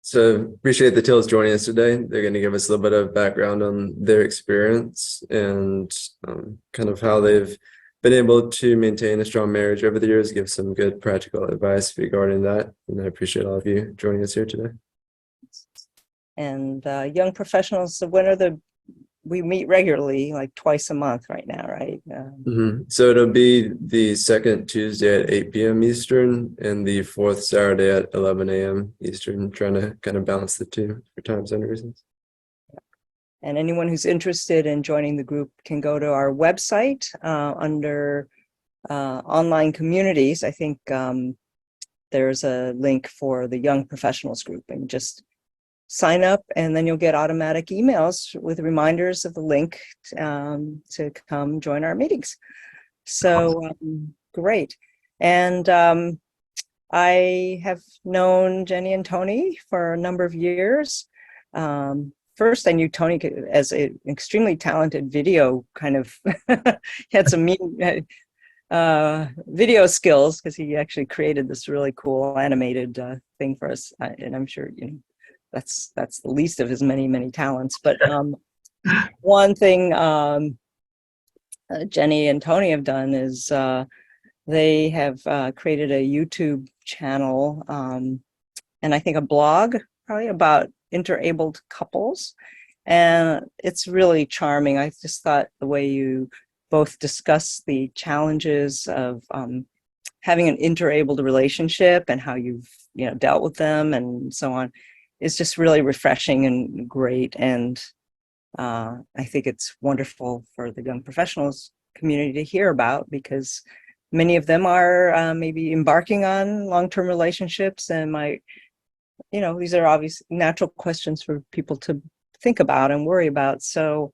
So appreciate the Teals joining us today. They're going to give us a little bit of background on their experience and kind of how they've been able to maintain a strong marriage over the years, give some good practical advice regarding that. And I appreciate all of you joining us here today. And young professionals, we meet regularly, like twice a month right now, right? So it'll be the second Tuesday at 8 p.m. Eastern and the fourth Saturday at 11 a.m. Eastern, trying to kind of balance the two for time zone reasons. And anyone who's interested in joining the group can go to our website under online communities. I think there's a link for the young professionals group, and just sign up, and then you'll get automatic emails with reminders of the link to come join our meetings. So great. And I have known Jenny and Tony for a number of years. First, I knew Tony as an extremely talented video kind of had some video skills, because he actually created this really cool animated thing for us. And I'm sure, that's the least of his many talents. But one thing Jenny and Tony have done is they have created a YouTube channel and I think a blog probably about interabled couples, and it's really charming. I just thought the way you both discuss the challenges of having an interabled relationship and how you've dealt with them and so on is just really refreshing and great. And I think it's wonderful for the young professionals community to hear about, because many of them are maybe embarking on long-term relationships and might, these are obvious natural questions for people to think about and worry about. So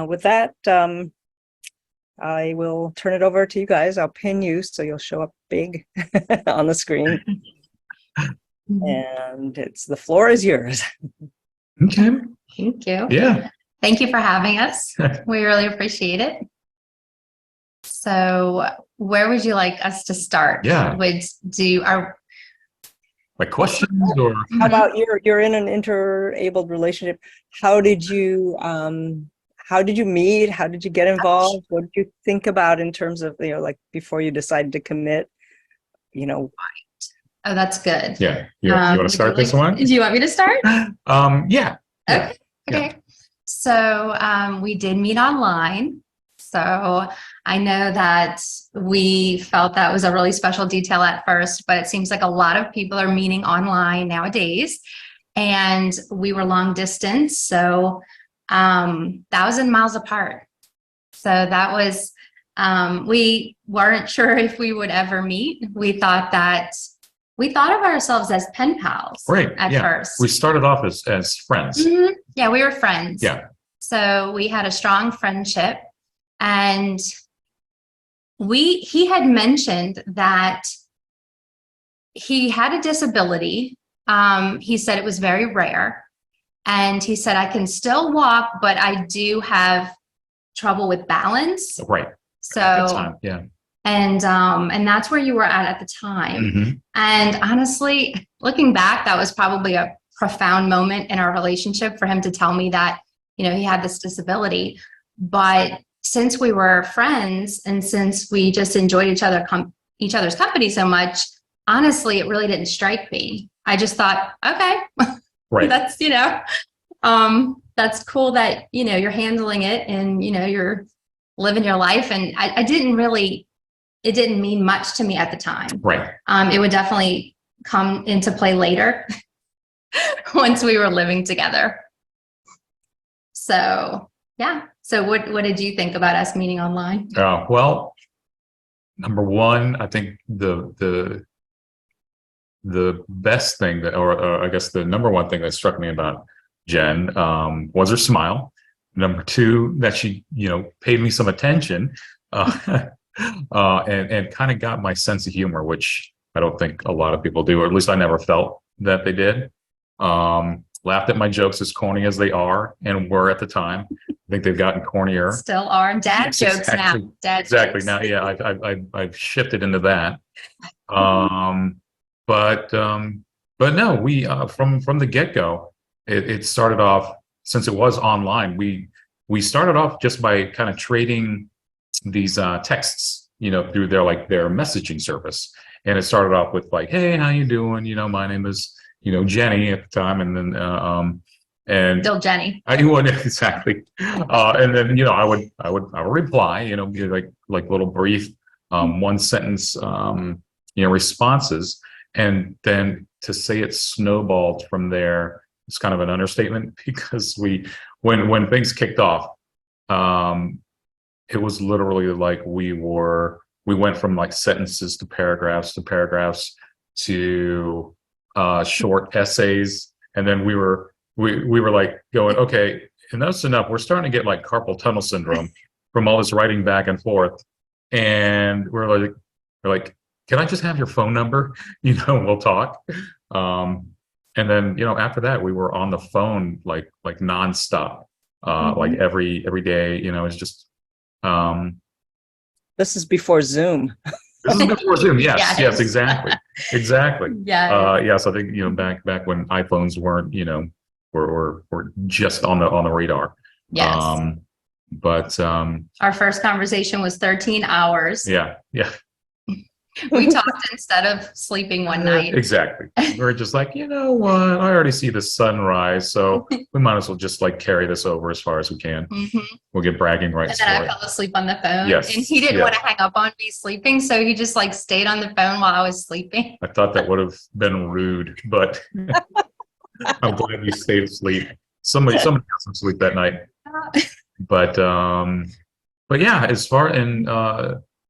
with that, I will turn it over to you guys. I'll pin you so you'll show up big on the screen. And the floor is yours. Okay. Thank you. Yeah. Thank you for having us. We really appreciate it. So where would you like us to start? Yeah. My questions, or how about you're in an interabled relationship? How did you meet? How did you get involved? What did you think about in terms of, like before you decided to commit? Oh, that's good. Yeah. You want to start this one? Do you want me to start? Yeah. Okay. Yeah. So we did meet online. So I know that we felt that was a really special detail at first, but it seems like a lot of people are meeting online nowadays. And we were long distance, so 1,000 miles apart. So that was, we weren't sure if we would ever meet. We thought of ourselves as pen pals, Right. At first. We started off as friends. Mm-hmm. Yeah, we were friends. Yeah. So we had a strong friendship, and he had mentioned that he had a disability. He said it was very rare, and he said, I can still walk, but I do have trouble with balance. Right. So at that time, yeah. And that's where you were at the time. Mm-hmm. And honestly, looking back, that was probably a profound moment in our relationship for him to tell me that, he had this disability. But since we were friends, and since we just enjoyed each other's company so much, honestly, it really didn't strike me. I just thought, okay, right. That's, that's cool that, you're handling it and, you're living your life. And it didn't mean much to me at the time. Right. It would definitely come into play later once we were living together. So, yeah. So what did you think about us meeting online? Well, number one, I think the best thing that, or I guess the number one thing that struck me about Jen was her smile. Number two, that she, paid me some attention and kind of got my sense of humor, which I don't think a lot of people do, or at least I never felt that they did. Laughed at my jokes, as corny as they are and were at the time. I think they've gotten cornier. Still are. Dad jokes exactly. now. Dad exactly. jokes. Now, yeah, I've shifted into that. But but no, we from the get-go, it started off, since it was online, we started off just by kind of trading these texts, through their messaging service. And it started off with like, hey, how you doing? My name is, Jenny at the time. And then and Still Jenny. I would exactly. And then, I would reply, be like little brief one sentence responses. And then to say it snowballed from there, it's kind of an understatement, because when things kicked off, it was literally like we went from like sentences to paragraphs to short essays. And then we were like going, okay, enough's enough. We're starting to get like carpal tunnel syndrome from all this writing back and forth. And we're like, can I just have your phone number? We'll talk. And then, after that, we were on the phone like nonstop, like every day. It's just. This is before Zoom. This is before Zoom. Yes, Yes. yes, exactly. Yeah. Yes, I think back when iPhones weren't, were just on the radar. Yes. But Our first conversation was 13 hours. yeah. We talked instead of sleeping one night. Exactly. We're just like, you know what? I already see the sunrise, so we might as well just like carry this over as far as we can. Mhm. We'll get bragging rights And then for I it. fell asleep on the phone. Yes, And he didn't yeah. want to hang up on me sleeping, so he just like stayed on the phone while I was sleeping. I thought that would have been rude, but I'm glad you stayed asleep. Somebody got some sleep that night. But yeah, as far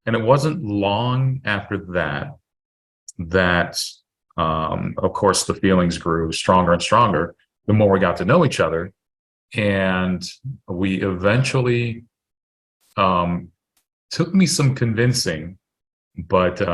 and it wasn't long after that of course the feelings grew stronger and stronger the more we got to know each other, and we eventually took me some convincing, but as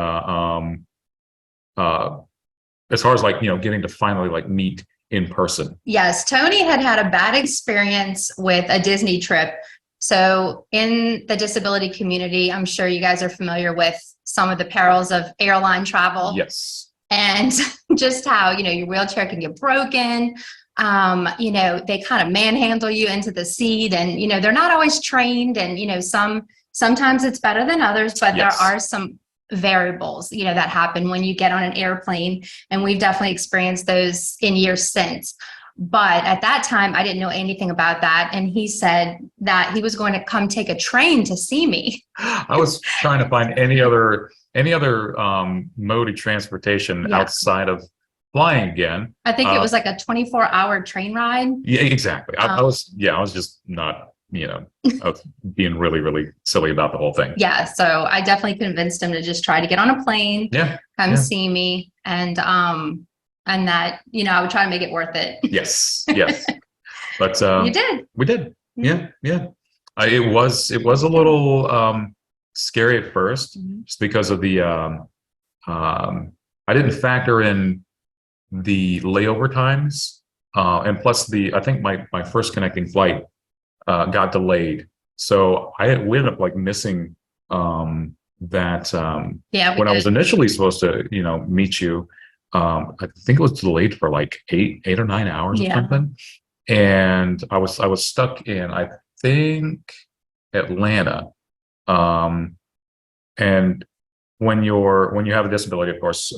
far as like getting to finally like meet in person. Yes, Tony had a bad experience with a Disney trip. So in the disability community, I'm sure you guys are familiar with some of the perils of airline travel. Yes. And just how, your wheelchair can get broken. They kind of manhandle you into the seat, and, they're not always trained, and, sometimes it's better than others, but Yes. there are some variables, that happen when you get on an airplane. And we've definitely experienced those in years since. But at that time, I didn't know anything about that. And he said that he was going to come take a train to see me. I was trying to find any other mode of transportation Yeah. outside of flying again. I think it was like a 24-hour train ride. Yeah, exactly. I was just not, I was being really, really silly about the whole thing. Yeah. So I definitely convinced him to just try to get on a plane, Yeah. come Yeah. see me. And that, I would try to make it worth it. Yes. Yes. But You did. we did. Yeah. Yeah. It was a little scary at first, Mhm. just because of the I didn't factor in the layover times, and plus I think my first connecting flight got delayed, so we ended up like missing that Yeah. when I was initially supposed to meet you. I think it was delayed for like 8 or 9 hours or Yeah. something, and I was stuck in, I think, Atlanta. And when you have a disability, of course,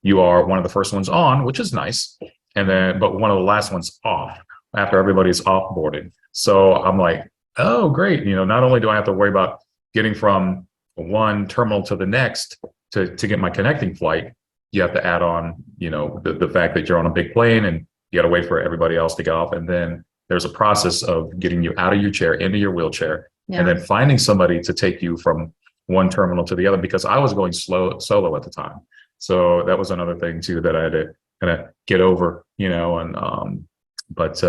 you are one of the first ones on, which is nice, but one of the last ones off after everybody's offboarding. So I'm like, oh great, not only do I have to worry about getting from one terminal to the next to get my connecting flight, you have to add on, the fact that you're on a big plane and you got to wait for everybody else to get off, and then there's a process of getting you out of your chair into your wheelchair, Yeah. and then finding somebody to take you from one terminal to the other, because I was going solo at the time. So that was another thing too that I had to kind of get over, but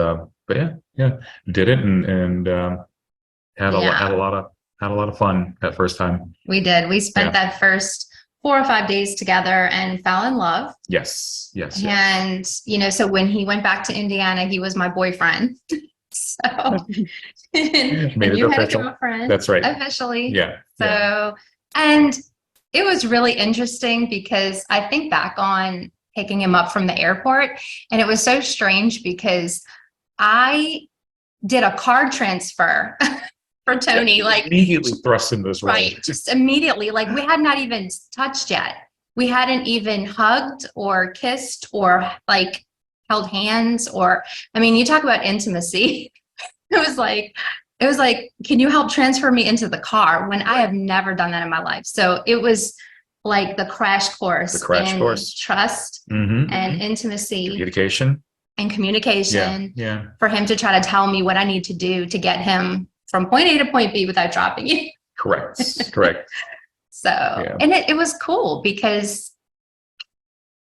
yeah, did it and had a lot of fun that first time. We did. We spent that first 4 or 5 days together and fell in love. Yes. And, so when he went back to Indiana, he was my boyfriend. So and Made it you had a official. girlfriend. That's right. Officially. Yeah. So, and it was really interesting because I think back on picking him up from the airport. And it was so strange because I did a card transfer for Tony, like immediately thrust into this role. right, just immediately, like we had not even touched yet. We hadn't even hugged or kissed or like held hands or, I mean, you talk about intimacy. It was like, can you help transfer me into the car when I have never done that in my life? So it was like the crash course in trust and intimacy, communication and communication yeah for him to try to tell me what I need to do to get him from point A to point B without dropping you. correct So, and it was cool because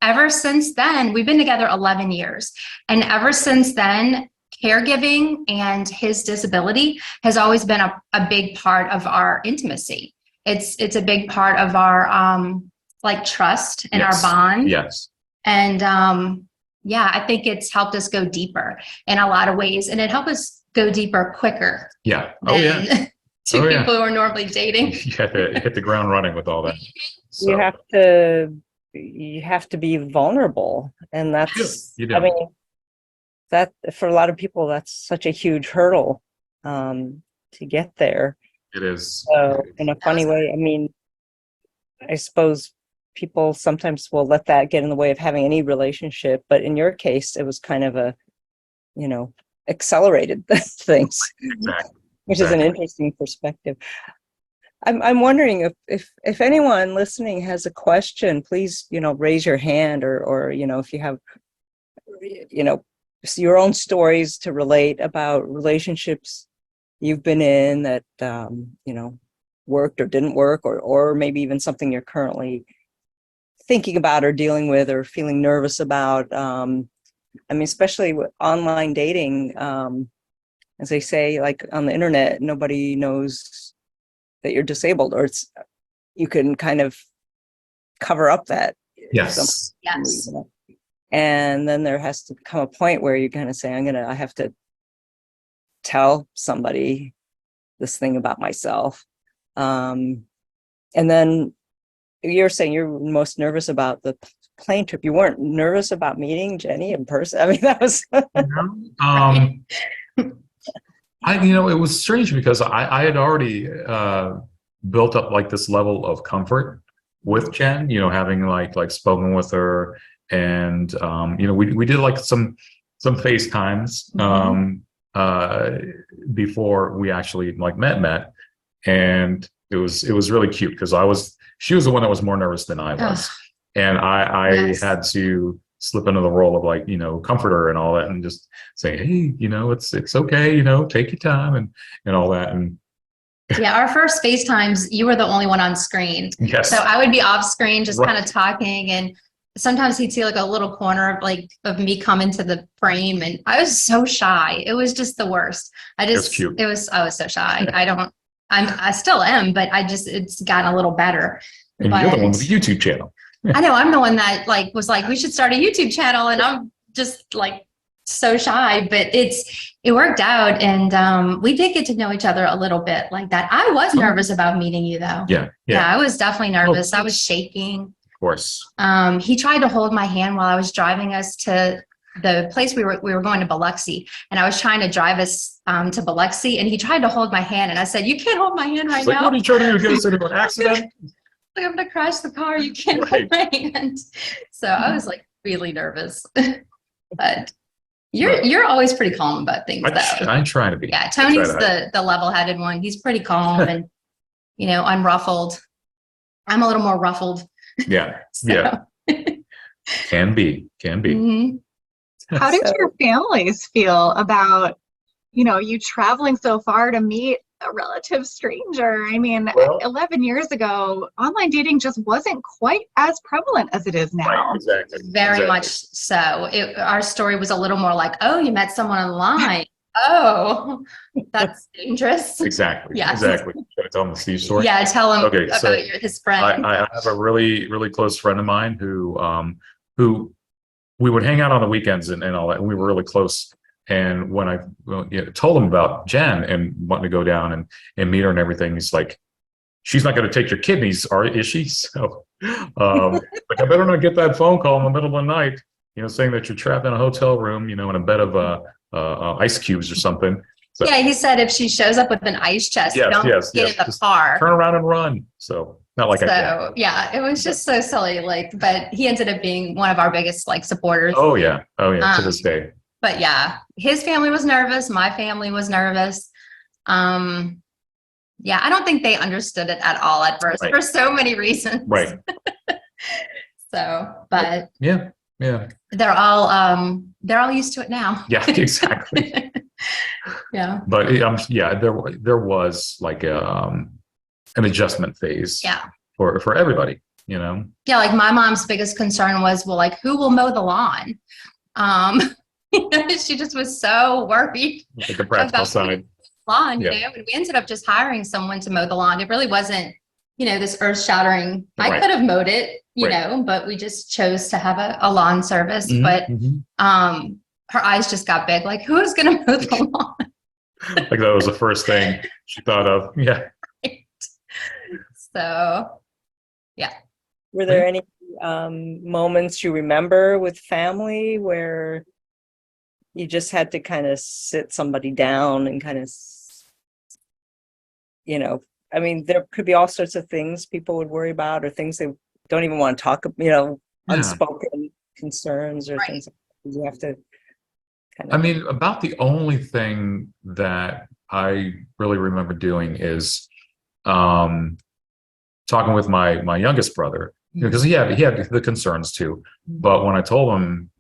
ever since then, we've been together 11 years. And ever since then, caregiving and his disability has always been a big part of our intimacy. It's a big part of our like trust and our bond. Yes. And yeah, I think it's helped us go deeper in a lot of ways. And it helped us go deeper quicker. Yeah. Two people who are normally dating. You have to hit the ground running with all that. So. You have to be vulnerable, and that's you do. I mean, that for a lot of people, that's such a huge hurdle to get there. It is. So in a funny way, I mean, I suppose people sometimes will let that get in the way of having any relationship, but in your case, it was kind of a, accelerated things, which is an interesting perspective. I'm wondering if anyone listening has a question, please, raise your hand or if you have, your own stories to relate about relationships you've been in that, worked or didn't work, or maybe even something you're currently thinking about or dealing with or feeling nervous about. I mean, especially with online dating, as they say, like on the internet, nobody knows that you're disabled, or you can kind of cover up that. Yes. And then there has to come a point where you're going to say, I have to tell somebody this thing about myself. And then you're saying you're most nervous about the plane trip. You weren't nervous about meeting Jenny in person? I mean, that was... it was strange because I had already built up like this level of comfort with Jen, having like spoken with her, and we did like some FaceTimes before we actually like met, and it was really cute because she was the one that was more nervous than I was, and I had to slip into the role of like, comforter and all that, and just say, hey, it's okay, take your time and all that. And yeah, our first FaceTimes, you were the only one on screen. Yes. So I would be off screen, just kind of talking, and sometimes he'd see like a little corner of me come into the frame, and I was so shy. It was just the worst. I was so shy. I still am, but it's gotten a little better. And you're the one with the YouTube channel. I know, I'm the one that was like, we should start a YouTube channel, and I'm just like so shy, but it worked out, and we did get to know each other a little bit like that. I was nervous about meeting you though. Yeah, I was definitely nervous. I was shaking. Of course. He tried to hold my hand while I was driving us to the place we were going to Biloxi, and I was trying to drive us to Biloxi, and he tried to hold my hand, and I said, you can't hold my hand right now. What are you trying to do? Get us into an accident? Like, I'm gonna crash the car. You can't hold my hand. So I was like really nervous, but you're always pretty calm about things, though. I try to be. Yeah, Tony's the level-headed one. He's pretty calm and unruffled. I'm a little more ruffled. Yeah, yeah. Can be. Mm-hmm. How did your families feel about you traveling so far to meet a relative stranger? I mean, 11 years ago, online dating just wasn't quite as prevalent as it is now. Right, exactly. Very much so. Our story was a little more like, oh, you met someone online. Oh, that's dangerous. Exactly. Yes. Exactly. Should I tell him the Steve story? Yeah, tell him Okay, about so his friend. I have a really, really close friend of mine who we would hang out on the weekends and all that, and we were really close. And when I told him about Jen and wanting to go down and meet her and everything, he's like, she's not going to take your kidneys, is she? So Like, I better not get that phone call in the middle of the night, saying that you're trapped in a hotel room, in a bed of ice cubes or something. So, Yeah, he said if she shows up with an ice chest, yes, don't yes, get yes. in the Just car. turn around and run. So not like I can. So yeah, it was just so silly. But he ended up being one of our biggest supporters. Oh yeah, to this day. But yeah, his family was nervous. My family was nervous. Yeah, I don't think they understood it at all at first for so many reasons. Right. So, but yeah, they're all used to it now. Yeah, exactly. Yeah. But there was like an adjustment phase. Yeah. For everybody, Yeah, like my mom's biggest concern was, well, like who will mow the lawn? She just was so worried. Like the practical side. Lawn, and we ended up just hiring someone to mow the lawn. It really wasn't, this earth shattering. I could have mowed it, but we just chose to have a lawn service. But her eyes just got big. Like, who's going to mow the lawn? Like that was the first thing she thought of. Yeah. So, yeah. Were there any moments you remember with family where you just had to kind of sit somebody down and kind of, I mean, there could be all sorts of things people would worry about or things they don't even want to talk, unspoken concerns or things you have to kind of. I mean, about the only thing that I really remember doing is talking with my youngest brother, because he had the concerns too. But when I told him,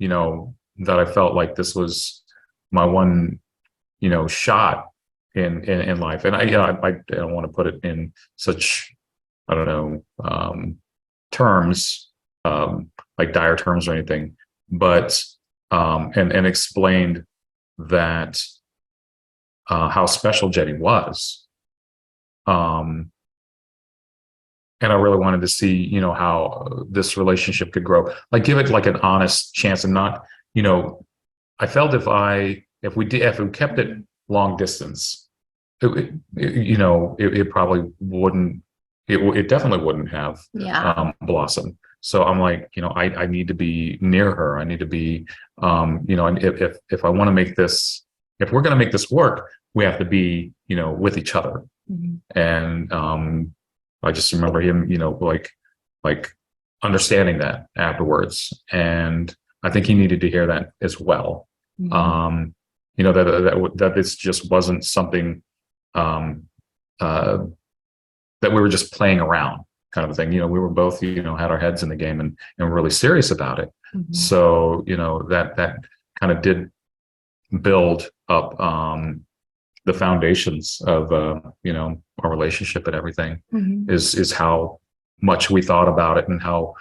that I felt like this was my one, shot in life, and I don't want to put it in such, I don't know, terms, like dire terms or anything, but and explained that how special Jenny was. And I really wanted to see, how this relationship could grow, like give it like an honest chance and not, I felt if we kept it long distance, it probably wouldn't, it definitely wouldn't have blossomed. So I'm like, I need to be near her. I need to be, and if I want to make this, if we're going to make this work, we have to be, with each other. And, I just remember him, like understanding that afterwards. And I think he needed to hear that as well. That this just wasn't something, that we were just playing around kind of a thing. We were both, had our heads in the game and were really serious about it. So, that kind of did build up, the foundations of our relationship and everything is how much we thought about it and how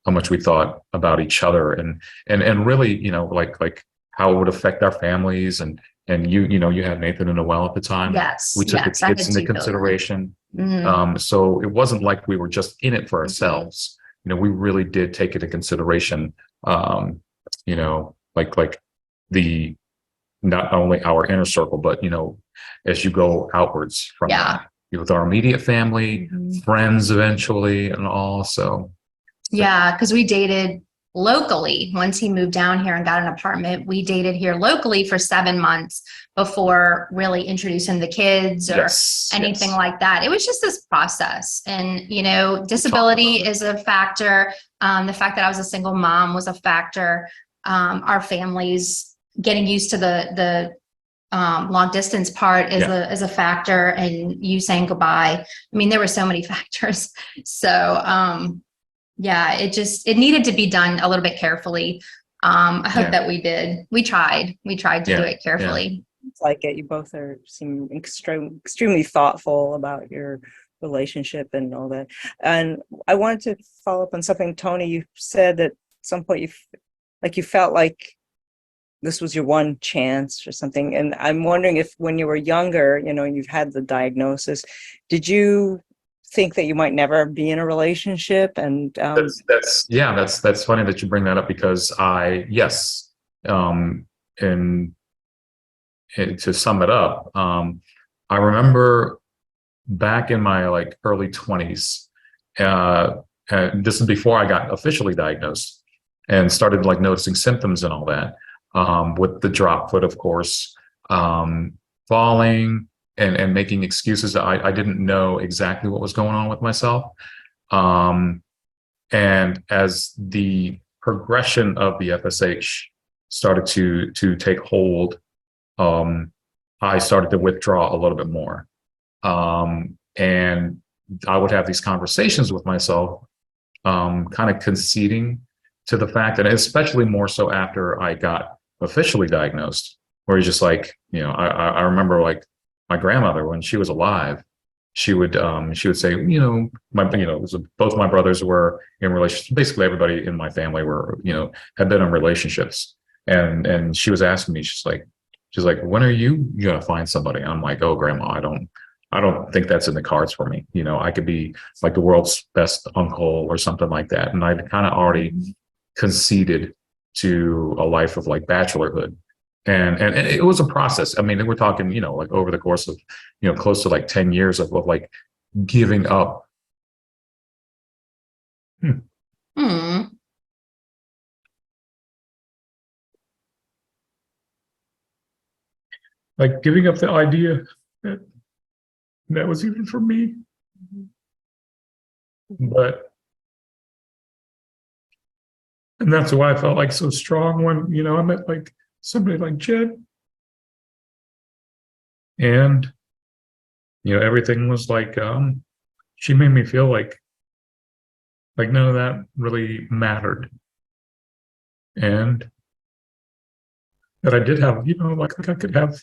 much we thought about each other and really like how it would affect our families and you had Nathan and Noelle at the time. Yes, we took the kids into consideration. So it wasn't like we were just in it for ourselves. We really did take it into consideration. Like the not only our inner circle, but as you go outwards from that, with our immediate family, friends eventually, and all. So because we dated locally. Once he moved down here and got an apartment, we dated here locally for 7 months before really introducing the kids or anything like that. It was just this process. And, disability is a factor. The fact that I was a single mom was a factor. Our families getting used to the long distance part is a factor, and you saying goodbye. I mean, there were so many factors. So, it needed to be done a little bit carefully. I hope that we did. We tried to do it carefully. It's like it. You both seem extremely thoughtful about your relationship and all that. And I wanted to follow up on something, Tony, you said that at some point you felt like this was your one chance or something. And I'm wondering if when you were younger, you've had the diagnosis, did you think that you might never be in a relationship? And that's funny that you bring that up, because and to sum it up, I remember back in my early 20s, This is before I got officially diagnosed and started like noticing symptoms and all that, with the drop foot, of course, falling and making excuses. I didn't know exactly what was going on with myself. And as the progression of the FSH started to take hold, I started to withdraw a little bit more. And I would have these conversations with myself, kind of conceding to the fact that, especially more so after I got officially diagnosed, where you're just like, I remember like my grandmother, when she was alive, she would say, both my brothers were in relationships. Basically everybody in my family were, had been in relationships. And she was asking me, she's like, when are you going to find somebody? And I'm like, oh, grandma, I don't think that's in the cards for me. I could be like the world's best uncle or something like that. And I'd kind of already conceded to a life of like bachelorhood. And it was a process. I mean, we're talking, like over the course of, close to like 10 years of like giving up. Like giving up the idea that was even for me. And that's why I felt like so strong when, I met like somebody like Jen. And, everything was like, she made me feel like none of that really mattered. And that I did have, like I could have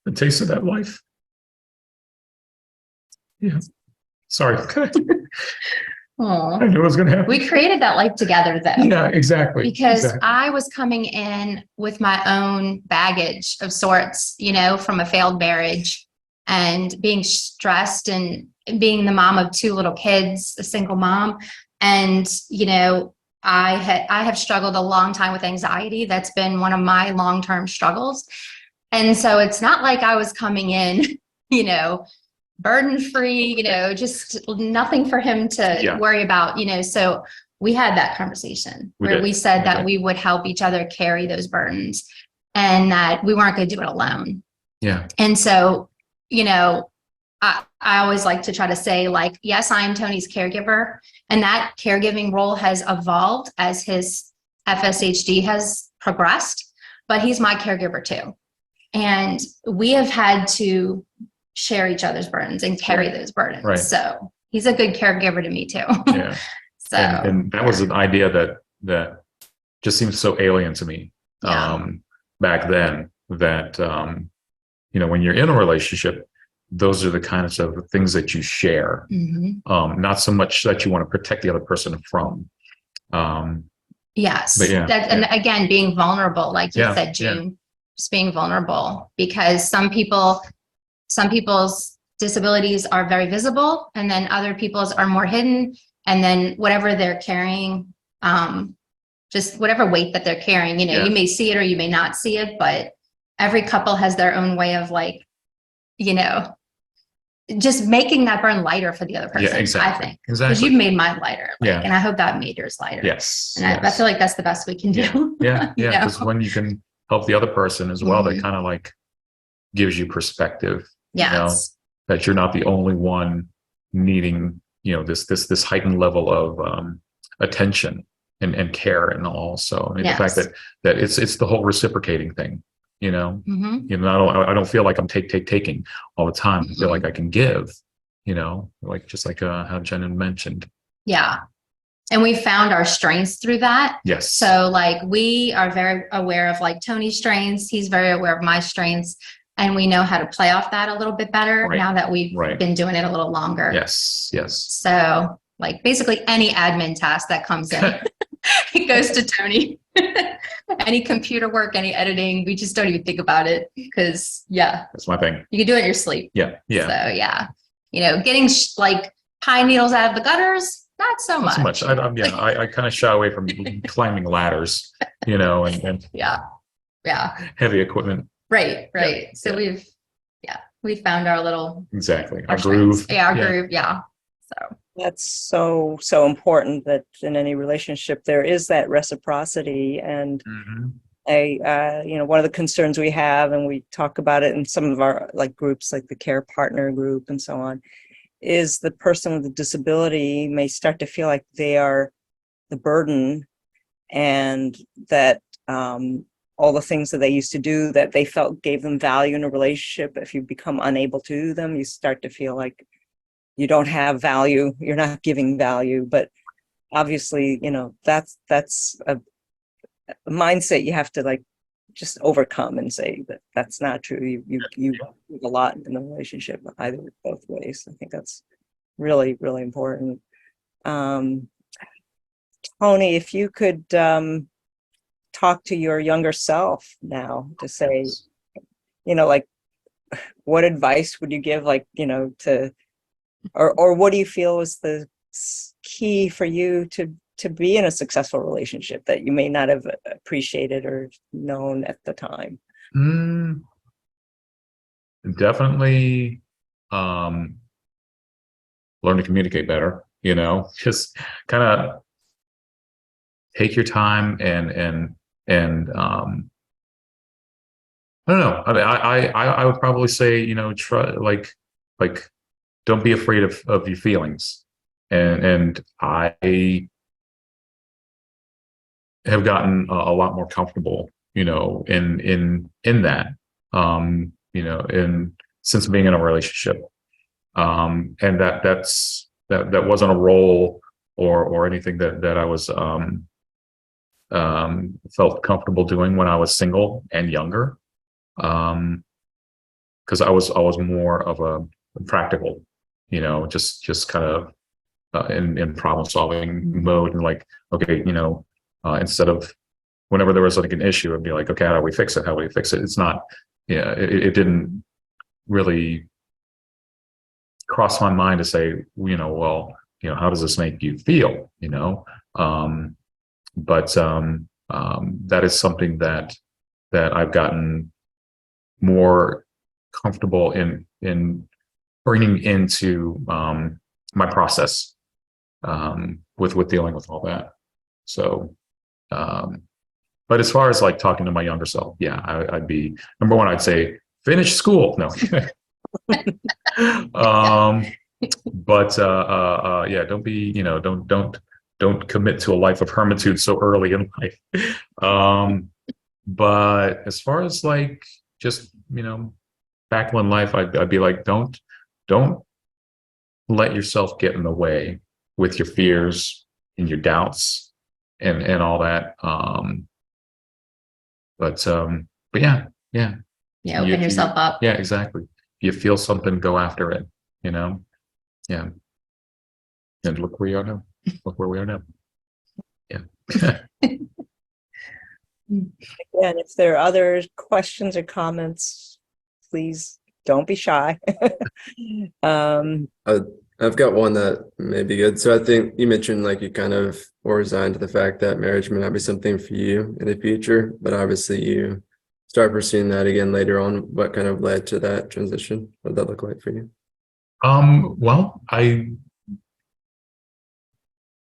a taste of that life. Yeah. Sorry. Aw. I knew it was going to happen. We created that life together, though. Yeah, exactly. Because I was coming in with my own baggage of sorts, from a failed marriage and being stressed and being the mom of 2 little kids, a single mom. And, I have struggled a long time with anxiety. That's been one of my long-term struggles. And so it's not like I was coming in, burden-free, just nothing for him to worry about, So we had that conversation where we said that we would help each other carry those burdens and that we weren't going to do it alone. Yeah. And so, I always like to try to say, like, yes, I am Tony's caregiver, and that caregiving role has evolved as his FSHD has progressed, but he's my caregiver too. And we have had to share each other's burdens and carry those burdens. Right. So he's a good caregiver to me too. Yeah. So and that was an idea that just seems so alien to me back then, that when you're in a relationship, those are the kinds of things that you share, not so much that you want to protect the other person from. Yes. And again, being vulnerable, like you said, June, just being vulnerable, because some people's disabilities are very visible, and then other people's are more hidden. And then whatever they're carrying, just whatever weight that they're carrying, you may see it or you may not see it, but every couple has their own way of like, just making that burn lighter for the other person. Yeah, exactly. I think. Exactly. Because you've made mine lighter. And I hope that made yours lighter. Yes. And I feel like that's the best we can do. Yeah. Because when you can help the other person as well, that kind of like gives you perspective. Yes. That you're not the only one needing, this heightened level of attention and care and all. So the fact that it's the whole reciprocating thing. I don't feel like I'm taking all the time. I feel like I can give, like just like how Jen had mentioned. Yeah. And we found our strengths through that. Yes. So like we are very aware of like Tony's strengths. He's very aware of my strengths. And we know how to play off that a little bit better now that we've been doing it a little longer. Yes. So like basically any admin task that comes in, it goes to Tony. Any computer work, any editing, we just don't even think about it because that's my thing. You can do it in your sleep. Yeah. So getting like pine needles out of the gutters, not so much. Not so much. I kind of shy away from climbing ladders, and heavy equipment. Right. So we've found our little our groove. Groove. Yeah. So That's so, so important that in any relationship there is that reciprocity. And one of the concerns we have, and we talk about it in some of our like groups, like the care partner group and so on, is the person with a disability may start to feel like they are the burden, and that all the things that they used to do that they felt gave them value in a relationship, if you become unable to do them, you start to feel like you don't have value, you're not giving value. But obviously, that's a mindset you have to like just overcome and say that that's not true. You give a lot in the relationship, either both ways. I think that's really, really important. Tony, if you could talk to your younger self now to say, like, what advice would you give, like, to, or what do you feel was the key for you to be in a successful relationship that you may not have appreciated or known at the time? Definitely learn to communicate better, just kind of take your time and I don't know. I would probably say, try like don't be afraid of your feelings. And I have gotten a lot more comfortable, in that, in since being in a relationship. And that wasn't a role or anything that I was felt comfortable doing when I was single and younger. Because I was more of a practical, just kind of in problem solving mode, and like, okay, instead of whenever there was like an issue, I'd be like, okay, how do we fix it? How do we fix it? It's not, it didn't really cross my mind to say, well, how does this make you feel? But that is something that I've gotten more comfortable in bringing into my process with dealing with all that. So, but as far as like talking to my younger self, yeah, I'd be number one. I'd say finish school. No, but yeah, don't be, don't commit to a life of hermitude so early in life. But as far as like just, back in life, I'd be like, don't let yourself get in the way with your fears and your doubts and all that. But yeah. Open yourself up. Yeah, exactly. If you feel something, go after it, yeah. And look where you are now. Look where we are now. Yeah. And if there are other questions or comments, please don't be shy. I've got one that may be good. So I think you mentioned like you kind of were resigned to the fact that marriage may not be something for you in the future, but obviously you start pursuing that again later on. What kind of led to that transition? What did that look like for you? Well,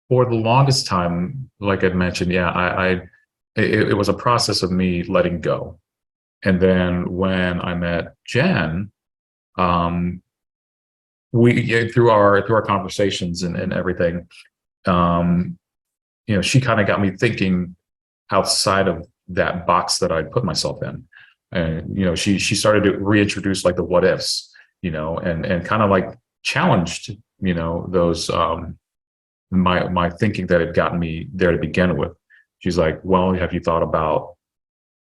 for the longest time, like I'd mentioned, yeah, it was a process of me letting go. And then when I met Jen, we through our conversations and everything, she kind of got me thinking outside of that box that I'd put myself in. And she started to reintroduce like the what ifs, and kind of like challenged those my thinking that had gotten me there to begin with. She's like, well, have you thought about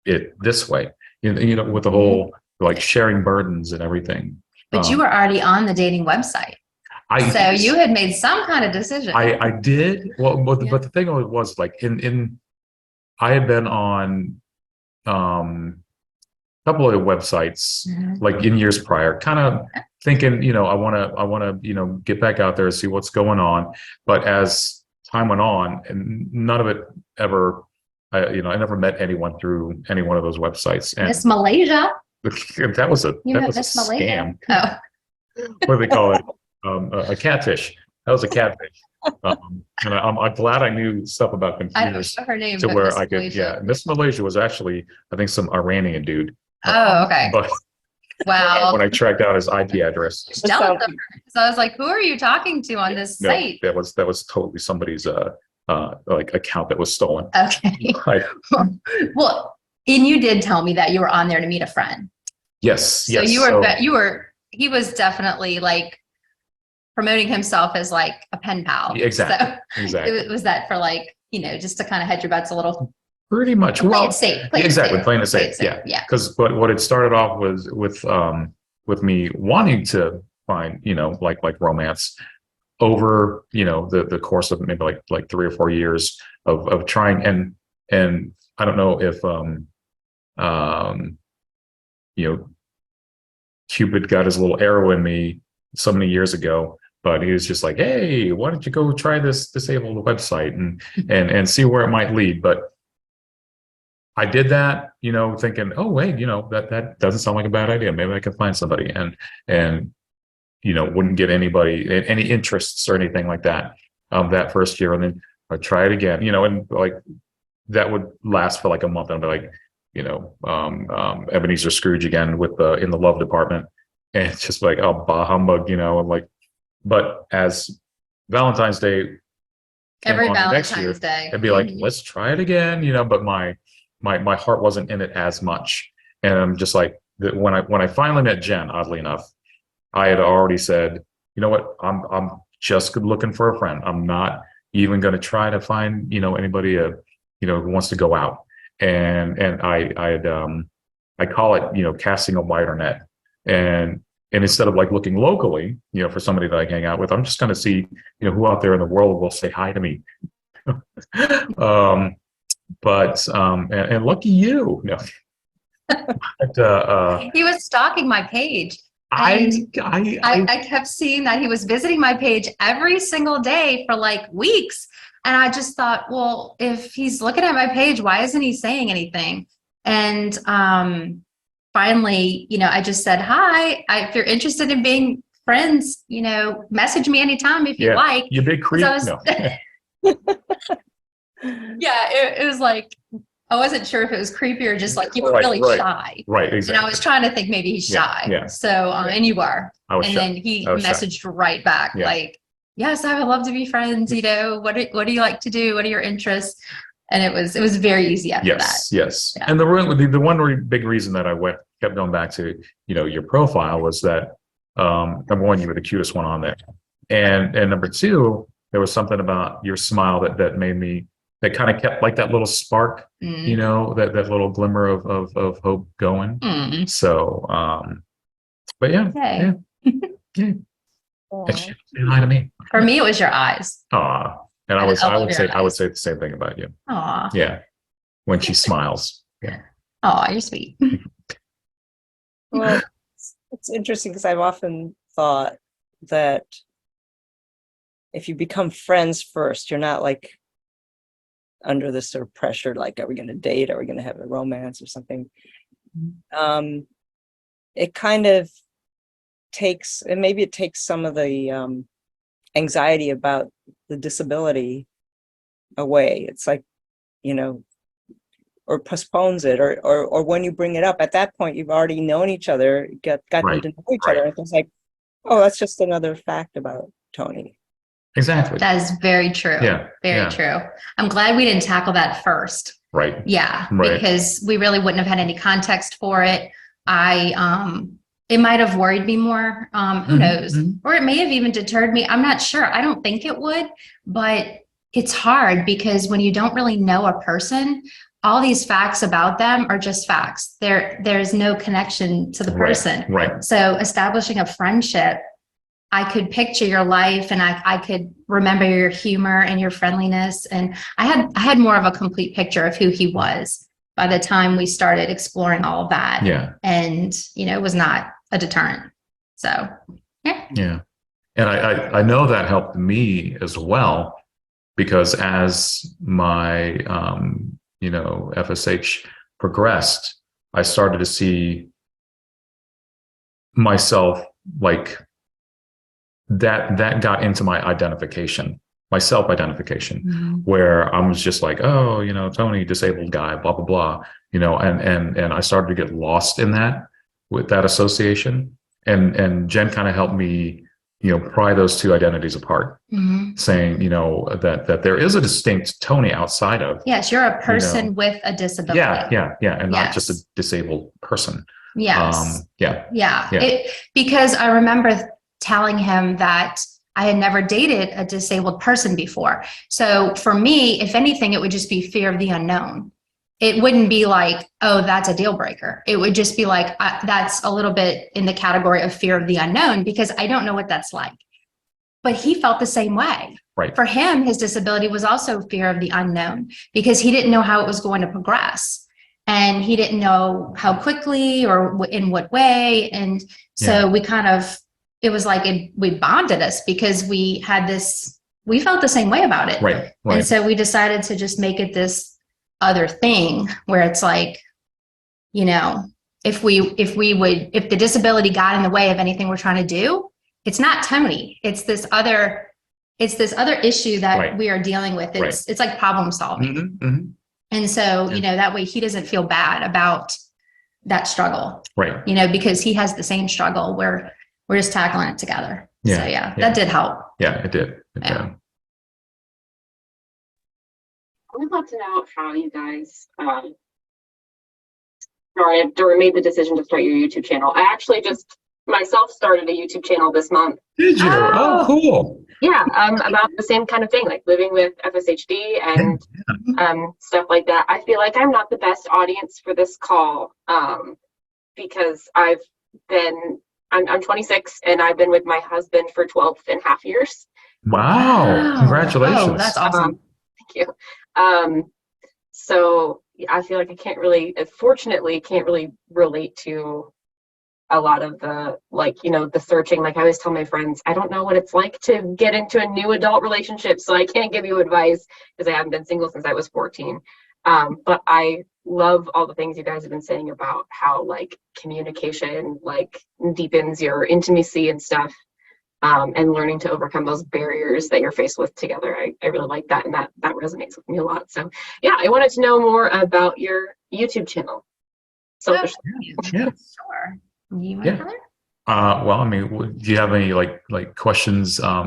it this way? With the whole like sharing burdens and everything. But you were already on the dating website. So you had made some kind of decision. I did. Well, but the thing was like I had been on a couple of websites like in years prior, kind of thinking, I want to get back out there and see what's going on. But as time went on, and none of it ever, I never met anyone through any one of those websites. And Miss Malaysia. that was a scam. Oh. What do they call it? A catfish. That was a catfish. And I'm glad I knew stuff about I don't computers know her name, to but where Miss I could, Malaysia. yeah. Miss Malaysia was actually, I think, some Iranian dude. Oh, okay. But Wow. when I tracked out his IP address, Jealous of her. So I was like, who are you talking to on this no, site? that was totally somebody's like account that was stolen. Okay. Right. Well, and you did tell me that you were on there to meet a friend. Yes, So yes. he was definitely like promoting himself as like a pen pal. Exactly. So Exactly. was that for like, just to kind of hedge your bets a little. Pretty much. Play Well, it safe. exactly. Playing it safe. Yeah. Yeah. Because what it started off was with me wanting to find, like romance over, the course of maybe like 3 or 4 years of trying, and I don't know if um Cupid got his little arrow in me so many years ago, but he was just like, hey, why don't you go try this disabled website and see where it might lead. But I did that, thinking, oh wait, that doesn't sound like a bad idea. Maybe I can find somebody, and wouldn't get anybody any interests or anything like that that first year, and then I'd try it again, and like that would last for like a month, and I'd be like, Ebenezer Scrooge again with in the love department, and it's just like, oh, bah humbug, and like, but as Valentine's Day came Every on the next year, Valentine's Day. it'd be like, let's try it again, but my heart wasn't in it as much, and I'm just like, when I finally met Jen, oddly enough, I had already said, you know what, I'm just looking for a friend. I'm not even going to try to find anybody who wants to go out. And I call it casting a wider net, and instead of like looking locally for somebody that I hang out with, I'm just going to see who out there in the world will say hi to me. And lucky you. No. But, He was stalking my page. I kept seeing that he was visiting my page every single day for like weeks. And I just thought, well, if he's looking at my page, why isn't he saying anything? And finally, I just said, hi, if you're interested in being friends, message me anytime if you like. You big creep. No. Yeah, it was like, I wasn't sure if it was creepy or just like you were really shy. Right, exactly. And I was trying to think maybe he's shy. Yeah. So, and you were. I was and shy. then he messaged right back like, yes, I would love to be friends. What do you like to do? What are your interests? And it was very easy after that. Yes. Yeah. And the one big reason that I kept going back to, your profile was that, number one, you were the cutest one on there. And number two, there was something about your smile that made me, that kind of kept like that little spark, that little glimmer of hope going. So, but yeah. Hey. Yeah. And she said hi to me. For me, it was your eyes. Aw. And I would say the same thing about you. Aw. Yeah. When she smiles. Yeah. Aw, you're sweet. Well, it's interesting because I've often thought that if you become friends first, you're not like under this sort of pressure, like, are we going to date? Are we going to have a romance or something? It kind of takes, and maybe it takes some of the anxiety about the disability away. It's like, or postpones it, or when you bring it up, at that point, you've already known each other, gotten to know each other. And it's like, oh, that's just another fact about Tony. Exactly. That is very true. Yeah. Very true. I'm glad we didn't tackle that first. Right. Yeah. Right. Because we really wouldn't have had any context for it. It might have worried me more. Who knows? Or it may have even deterred me. I'm not sure. I don't think it would, but it's hard because when you don't really know a person, all these facts about them are just facts. There's no connection to the person. Right. So establishing a friendship, I could picture your life and I could remember your humor and your friendliness. And I had more of a complete picture of who he was by the time we started exploring all of that. Yeah. And, it was not a deterrent. So, yeah. Yeah. And I know that helped me as well, because as my, FSH progressed, I started to see myself like that got into my identification, my self-identification, Mm-hmm. where I was just like, oh, Tony, disabled guy, blah, blah, blah, and I started to get lost in that with that association. And Jen kind of helped me, pry those two identities apart, Mm-hmm. saying, that there is a distinct Tony outside of. Yes, you're a person with a disability. Yeah. And not just a Yes. disabled person. Yes. Yeah. Because I remember telling him that I had never dated a disabled person before. So for me, if anything, it would just be fear of the unknown. It wouldn't be like, oh, that's a deal breaker. It would just be like, that's a little bit in the category of fear of the unknown, because I don't know what that's like. But he felt the same way. Right. For him, his disability was also fear of the unknown, because he didn't know how it was going to progress. And he didn't know how quickly or in what way. And so we kind of, it was like we bonded us, because we felt the same way about it. Right. And so we decided to just make it this other thing where it's like, if the disability got in the way of anything we're trying to do, it's not Tony. It's this other issue that we are dealing with. It's like problem solving. Mm-hmm, mm-hmm. And so, that way he doesn't feel bad about that struggle. Right. Because he has the same struggle where we're just tackling it together. Yeah. So that did help. Yeah, it did. Yeah. I would love to know how you guys made the decision to start your YouTube channel. I actually just myself started a YouTube channel this month. Did you? Oh, cool. Yeah, about the same kind of thing, like living with FSHD and stuff like that. I feel like I'm not the best audience for this call because I'm 26 and I've been with my husband for 12 and a half years. Wow. Congratulations. Oh, that's awesome. Thank you. So I feel like fortunately can't really relate to a lot of the, the searching. Like I always tell my friends, I don't know what it's like to get into a new adult relationship, so I can't give you advice because I haven't been single since I was 14. But I love all the things you guys have been saying about how communication deepens your intimacy and stuff, and learning to overcome those barriers that you're faced with together. I really like that, and that resonates with me a lot. So yeah, I wanted to know more about your YouTube channel. So Sure. You want to cover? Well, I mean, do you have any questions? I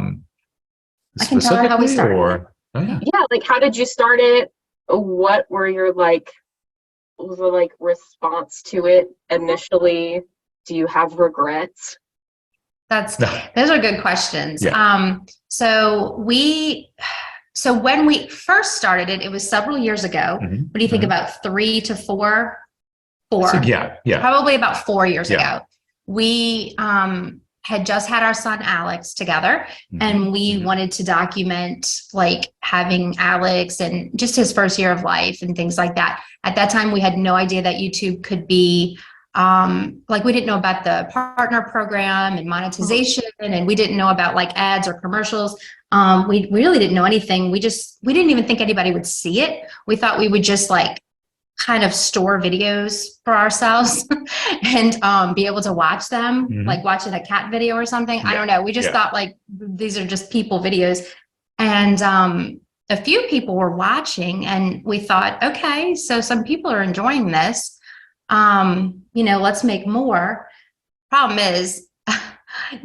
can tell her how we started. Yeah, how did you start it? What were your was the response to it initially? Do you have regrets? Those are good questions. Yeah. So when we first started it was several years ago. Mm-hmm. What do you think, about 3 to 4? Probably about 4 years ago. We had just had our son Alex together, and we wanted to document having Alex and just his first year of life and things like that. At that time, we had no idea that YouTube could be we didn't know about the partner program and monetization, and we didn't know about ads or commercials. We really didn't know anything. We didn't even think anybody would see it. We thought we would just kind of store videos for ourselves and be able to watch them, watching a cat video or something. I don't know. We just thought these are just people videos. And a few people were watching, and we thought, okay, so some people are enjoying this. Let's make more. Problem is,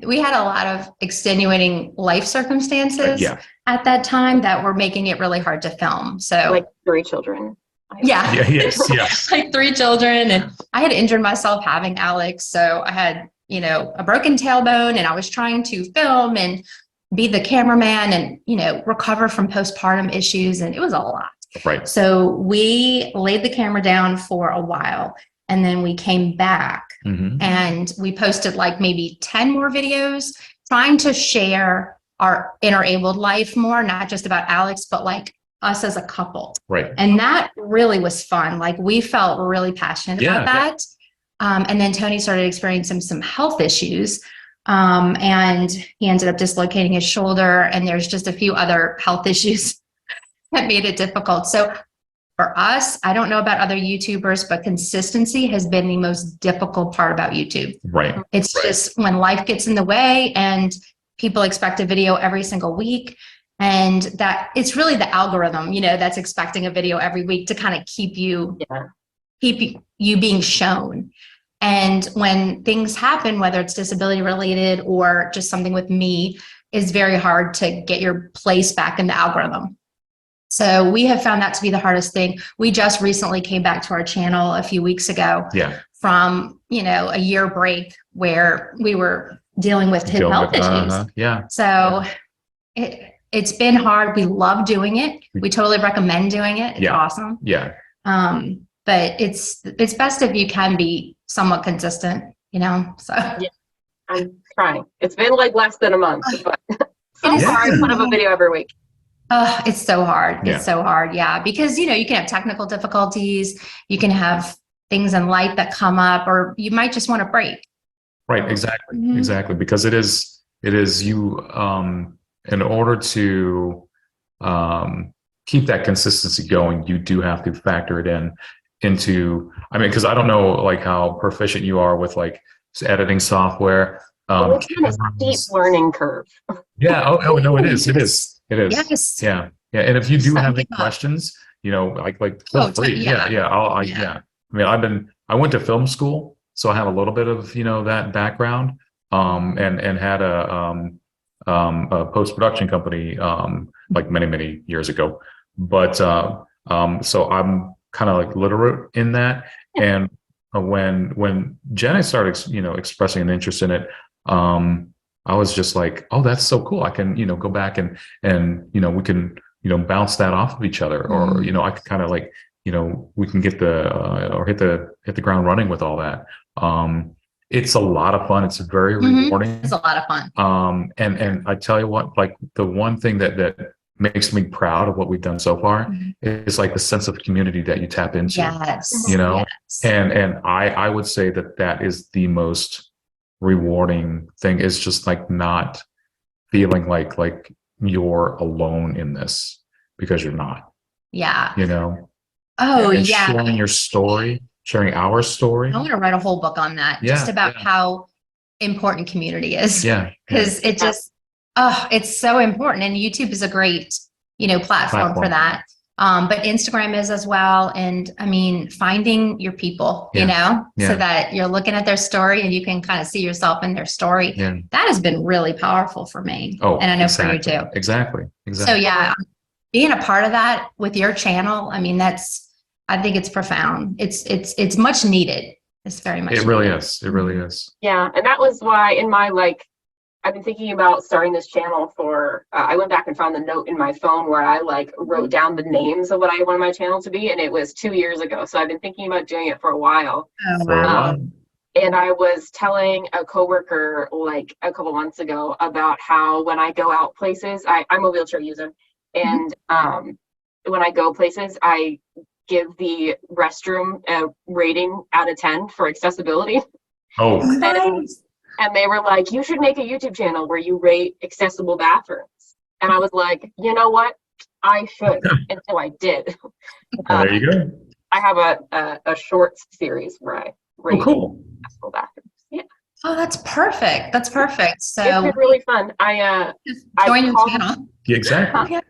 we had a lot of extenuating life circumstances at that time that were making it really hard to film. So 3 children. Yes. 3 children, and I had injured myself having Alex. So I had, a broken tailbone, and I was trying to film and be the cameraman and, recover from postpartum issues. And it was a lot. Right. So we laid the camera down for a while, and then we came back and we posted maybe 10 more videos trying to share our interabled life more, not just about Alex, but us as a couple. Right. And that really was fun. We felt really passionate about that. And then Tony started experiencing some health issues. And he ended up dislocating his shoulder, and there's just a few other health issues that made it difficult. So for us, I don't know about other YouTubers, but consistency has been the most difficult part about YouTube. Right. It's just when life gets in the way and people expect a video every single week. And that it's really the algorithm, that's expecting a video every week to kind of keep you being shown. And when things happen, whether it's disability related or just something with me, is very hard to get your place back in the algorithm. So we have found that to be the hardest thing. We just recently came back to our channel a few weeks ago from, a year break where we were dealing with his health issues. So it's been hard. We love doing it. We totally recommend doing it. It's awesome. But it's best if you can be somewhat consistent, so. Yeah, I'm trying. It's been like less than a month, but so far I put up a video every week. Oh, it's so hard. It's so hard. Yeah. Because, you can have technical difficulties. You can have things in life that come up, or you might just want a break. Right. Exactly. Exactly. Because it is you, in order to keep that consistency going, you do have to factor it into, because I don't know like how proficient you are with like editing software. It's been a steep learning curve. Oh no, it is. Yes. Yeah. And if you do have any questions, like feel free. I went to film school, so I have a little bit of that background, and had a post-production company like many years ago. But so I'm kind of like literate in that. And when Jenna started expressing an interest in it, I was just like, oh, that's so cool. I can go back and we can bounce that off of each other, or I could kind of like we can get or hit the ground running with all that. It's a lot of fun. It's very rewarding. It's a lot of fun. And I tell you what, like the one thing that makes me proud of what we've done so far is like the sense of community that you tap into. Yes. And I would say that is the most rewarding thing, is just like not feeling like you're alone in this, because you're not. Sharing your story, sharing our story. I want to write a whole book on that, just about how important community is. Because it just, it's so important. And YouTube is a great, platform for that. But Instagram is as well. And finding your people, so that you're looking at their story and you can kind of see yourself in their story. That has been really powerful for me. And I know for you too. Exactly. So being a part of that with your channel, I think it's profound. It's much needed. It's very much. It really is. It really is. Yeah. And that was why in my I've been thinking about starting this channel for, I went back and found the note in my phone where I wrote down the names of what I wanted my channel to be. And it was 2 years ago. So I've been thinking about doing it for a while. Oh, wow. And I was telling a coworker a couple months ago about how when I go out places, I'm a wheelchair user. And when I go places, I give the restroom a rating out of 10 for accessibility. Oh, Nice. And they were like, you should make a YouTube channel where you rate accessible bathrooms. And I was like, you know what? I should. And so I did. There you go. I have a shorts series where I rate accessible bathrooms. Yeah. Oh, that's perfect. That's perfect. So it's been really fun. join your channel. Yeah, exactly.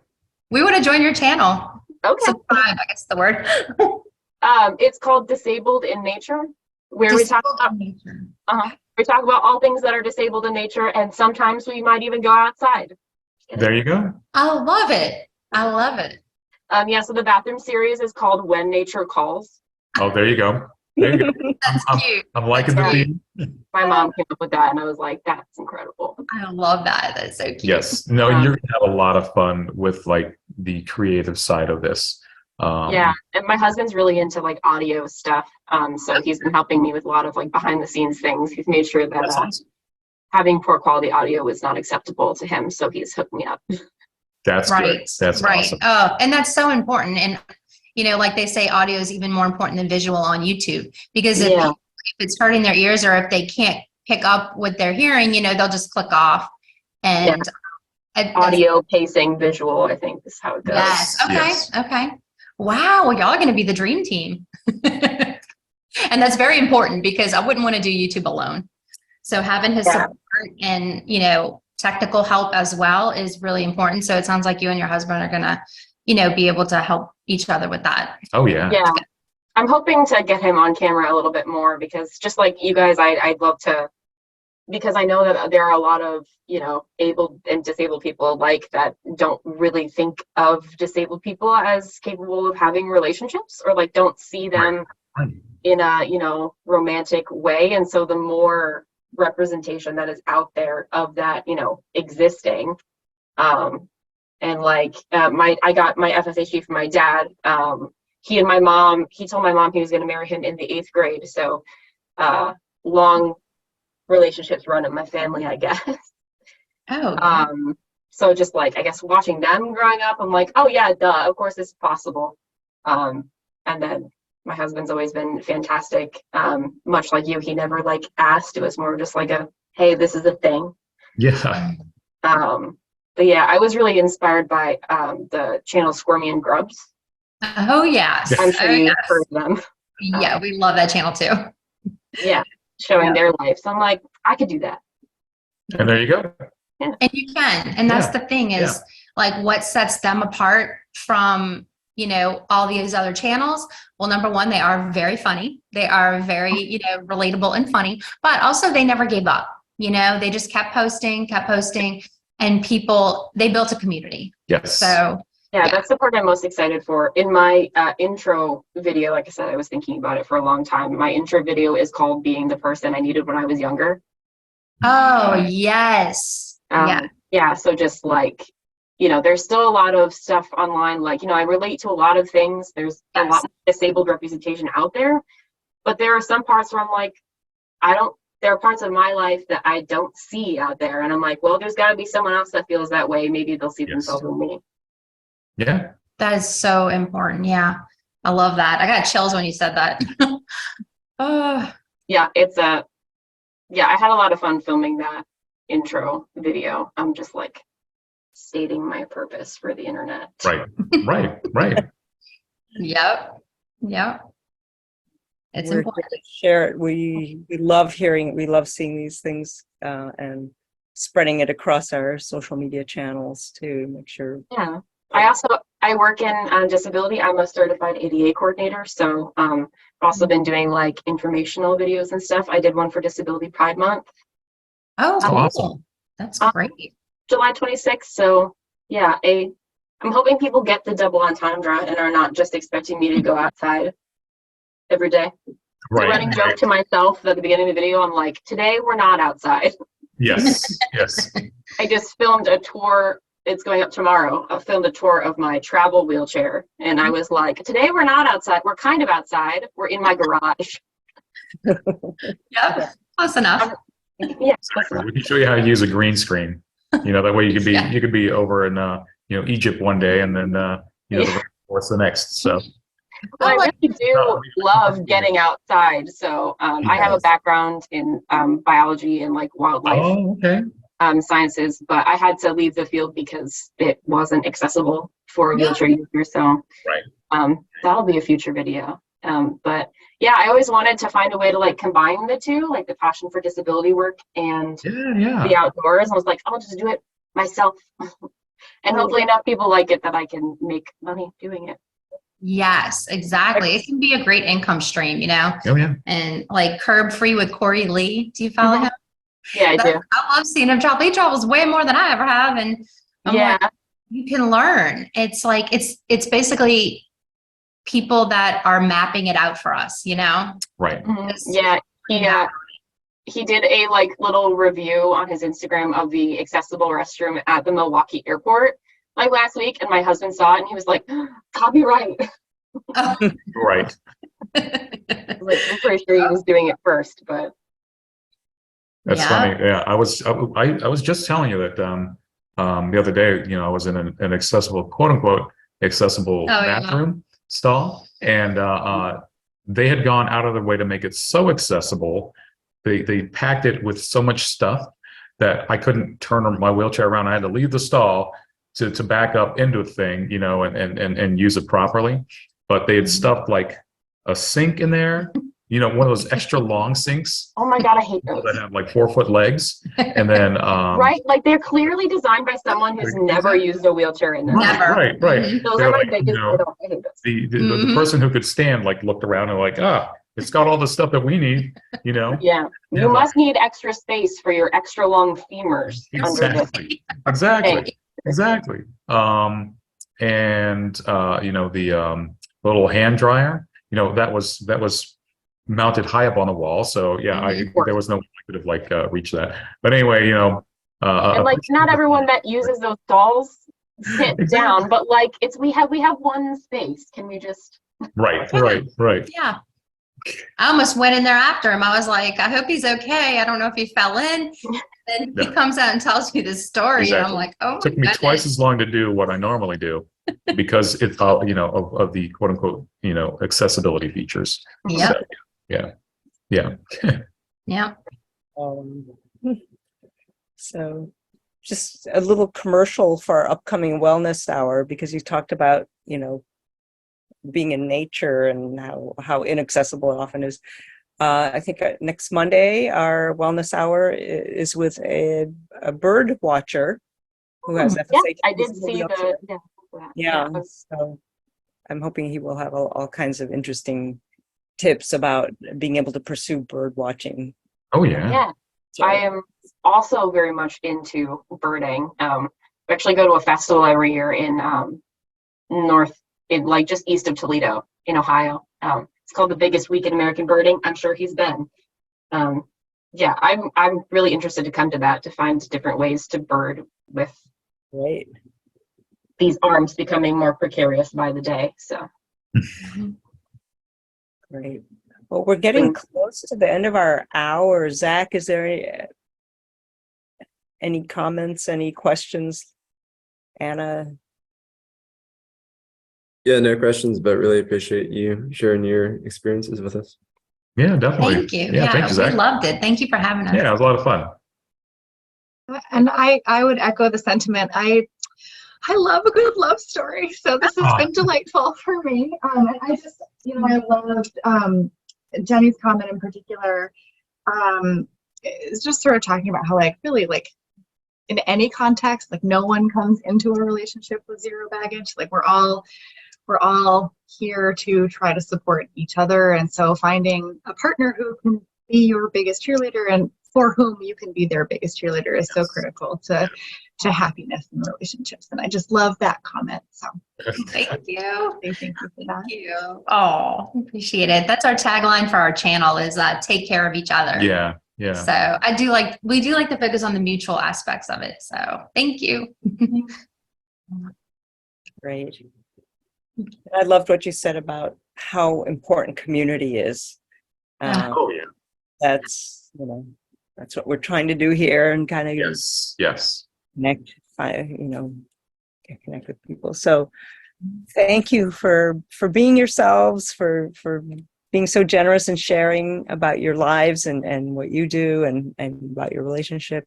We want to join your channel. Okay. Subscribe, I guess the word. It's called Disabled in Nature, where we talk about nature. We talk about all things that are disabled in nature, and sometimes we might even go outside. There you go. I love it. I love it. So the bathroom series is called When Nature Calls. Oh, there you go. There you go. That's cute. I'm liking the theme. My mom came up with that, and I was like, that's incredible. I love that. That's so cute. Yes. No, you're going to have a lot of fun with the creative side of this. And my husband's really into audio stuff. So he's been helping me with a lot of behind the scenes things. He's made sure that having poor quality audio is not acceptable to him. So he's hooked me up. That's right. great. That's right. awesome. Oh, and that's so important. And, like they say, audio is even more important than visual on YouTube, because if it's hurting their ears, or if they can't pick up what they're hearing, they'll just click off. And audio pacing, visual, I think is how it goes. Yes. Okay. Yes. Okay. Wow. Well, y'all are going to be the dream team. And that's very important, because I wouldn't want to do YouTube alone. So having his support and, technical help as well is really important. So it sounds like you and your husband are gonna, be able to help each other with that. Oh yeah. Yeah. I'm hoping to get him on camera a little bit more, because just like you guys, I'd love to, because I know that there are a lot of, able and disabled people like that don't really think of disabled people as capable of having relationships, or like don't see them Right. in a, romantic way. And so the more representation that is out there of that, existing, and like I got my FSHD from my dad. He told my mom he was going to marry him in the 8th grade. So long relationships run in my family, I guess. Oh, So just like, I guess watching them growing up, I'm like, oh yeah, duh, of course it's possible. And then my husband's always been fantastic. Much like you, he never like asked. It was more just like hey, this is a thing. Yeah. But yeah, I was really inspired by the channel Squirmy and Grubs. oh yes. I'm sure Oh, you've yes. heard of them. Yeah, we love that channel too. Yeah, showing their life. So I'm like, I could do that. And there you go. And you can. And that's Yeah. the thing is like what sets them apart from, all these other channels. Well, number one, they are very funny. They are very, relatable and funny, but also they never gave up. They just kept posting, and they built a community. Yes. So Yeah, that's the part I'm most excited for. In my intro video, like I said, I was thinking about it for a long time. My intro video is called Being the Person I Needed When I Was Younger. oh yes. Yeah. Yeah, so just like, there's still a lot of stuff online. Like, I relate to a lot of things. There's a lot of disabled representation out there, but there are some parts where I'm like, there are parts of my life that I don't see out there. And I'm like, well, there's got to be someone else that feels that way. Maybe they'll see themselves in me. Yeah. That is so important. Yeah. I love that. I got chills when you said that. Oh, Yeah, I had a lot of fun filming that intro video. I'm just like stating my purpose for the internet. Right. yep. It's We're important. here to share it. We love seeing these things and spreading it across our social media channels to make sure. Yeah. I work in disability. I'm a certified ADA coordinator. So I've also been doing like informational videos and stuff. I did one for Disability Pride Month. Oh, cool. awesome. That's great. July 26th. So yeah, I'm hoping people get the double entendre and are not just expecting me to go outside every day. Right. The running joke to myself at the beginning of the video, I'm like, today we're not outside. Yes. I just filmed a tour. It's going up tomorrow. I filmed a tour of my travel wheelchair. And I was like, today we're not outside. We're kind of outside. We're in my garage. Yep. Close enough. Yeah. We can show you how to use a green screen. That way you could be over in Egypt one day and then the what's the next. So Well, I really do love getting outside. So I have a background in biology and like wildlife okay. Sciences, but I had to leave the field because it wasn't accessible for a wheelchair user. So that'll be a future video. But yeah, I always wanted to find a way to like combine the two, like the passion for disability work and the outdoors. I was like, I'll just do it myself. And hopefully enough people like it that I can make money doing it. Yes, exactly. It can be a great income stream, Oh yeah. And like Curb Free with Corey Lee. Do you follow him? Yeah, I do. I love seeing him travel. He travels way more than I ever have. And I'm like, you can learn. It's like, it's basically people that are mapping it out for us, Right. Yeah. He did a like little review on his Instagram of the accessible restroom at the Milwaukee airport like last week, and my husband saw it and he was like, copyright. Right. Like, I'm pretty sure he was doing it first, but That's funny. Yeah, I was just telling you that the other day, I was in an accessible, quote unquote, accessible bathroom stall, and they had gone out of their way to make it so accessible. They packed it with so much stuff that I couldn't turn my wheelchair around. I had to leave the stall to back up into a thing, and use it properly. But they had stuffed like a sink in there, one of those extra long sinks Oh my God, I hate those. that have like 4-foot legs, and then Right? Like they're clearly designed by someone who's never used a wheelchair in their life. Never. right. Those They're are my like, biggest, I hate those. the person who could stand like looked around and like, it's got all the stuff that we need, Yeah. Yeah. You must need extra space for your extra long femurs under this. Exactly. And the little hand dryer, that was mounted high up on the wall. So yeah, there was no way I could have like reached that. But anyway, And like not everyone that uses those dolls sit down, but like we have one space. Can we just right. Yeah. I almost went in there after him. I was like, I hope he's okay. I don't know if he fell in. Then he comes out and tells me this story, and I'm like, oh my It took me twice as long to do what I normally do because it's of the quote unquote accessibility features. Yep. So, yeah. Yeah. So just a little commercial for our upcoming wellness hour, because you talked about, being in nature and how inaccessible it often is. I think next Monday, our wellness hour is with a bird watcher who has FSHD. Yeah, I did see Yeah. So I'm hoping he will have all kinds of interesting tips about being able to pursue bird watching. Oh yeah. Yeah. So, I am also very much into birding. We actually go to a festival every year in like just east of Toledo in Ohio. It's called the Biggest Week in American Birding. I'm sure he's been. Yeah, I'm really interested to come to that to find different ways to bird with these arms becoming more precarious by the day. So great. Well, we're getting close to the end of our hour. Zach, is there any comments, any questions? Anna? Yeah, no questions, but really appreciate you sharing your experiences with us. Yeah, definitely. Thank you. Yeah, thank you, Zach. We loved it. Thank you for having us. Yeah, it was a lot of fun. And I would echo the sentiment. I love a good love story. So this has been delightful for me. And I just, I loved Jenny's comment in particular. Is just sort of talking about how really in any context, no one comes into a relationship with zero baggage. We're all here to try to support each other. And so finding a partner who can be your biggest cheerleader and for whom you can be their biggest cheerleader is so critical to happiness in relationships. And I just love that comment. So thank you. thank you for that. Thank you. Oh, appreciate it. That's our tagline for our channel is take care of each other. Yeah. So we do like to focus on the mutual aspects of it. So thank you. Great. I loved what you said about how important community is. Oh yeah. That's what we're trying to do here, and kind of Yes. connect, get connect with people. So thank you for being yourselves, for being so generous and sharing about your lives and what you do and about your relationship.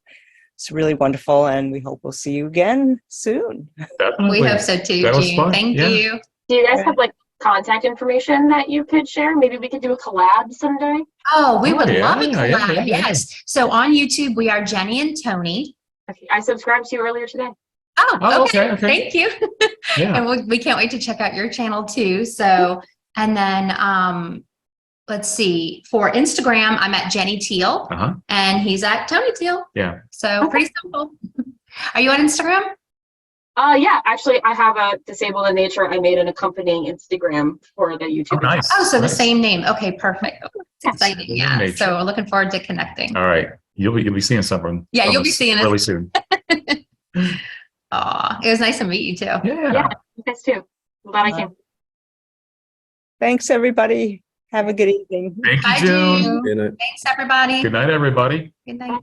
It's really wonderful, and we hope we'll see you again soon. Definitely. We hope so too, That was Jean. fun. Thank Yeah. you. do you guys have contact information that you could share? Maybe we could do a collab someday. Oh, we would yeah, love a collab. yeah. Yes. So on YouTube, we are Jenny and Tony. Okay, I subscribed to you earlier today. Oh, okay. Thank you. Yeah. And we can't wait to check out your channel too. So, and then let's see. For Instagram, I'm at Jenny Teel, and he's at Tony Teel. Yeah. So pretty simple. Are you on Instagram? Yeah, actually, I have a Disabled in Nature. I made an accompanying Instagram for the YouTube. Oh, nice. Oh, so the Nice. same name. Okay, perfect. It's exciting. Disabled in Yeah. Nature. So we're looking forward to connecting. All right. You'll be seeing something. Yeah, from you'll be us seeing us. really soon. Aw, it was nice to meet you too. Yeah. You guys too. I'm glad I came. Thanks, everybody. Have a good evening. Thank you, Bye, June. June. Good night. Thanks, everybody. Good night, everybody. Good night.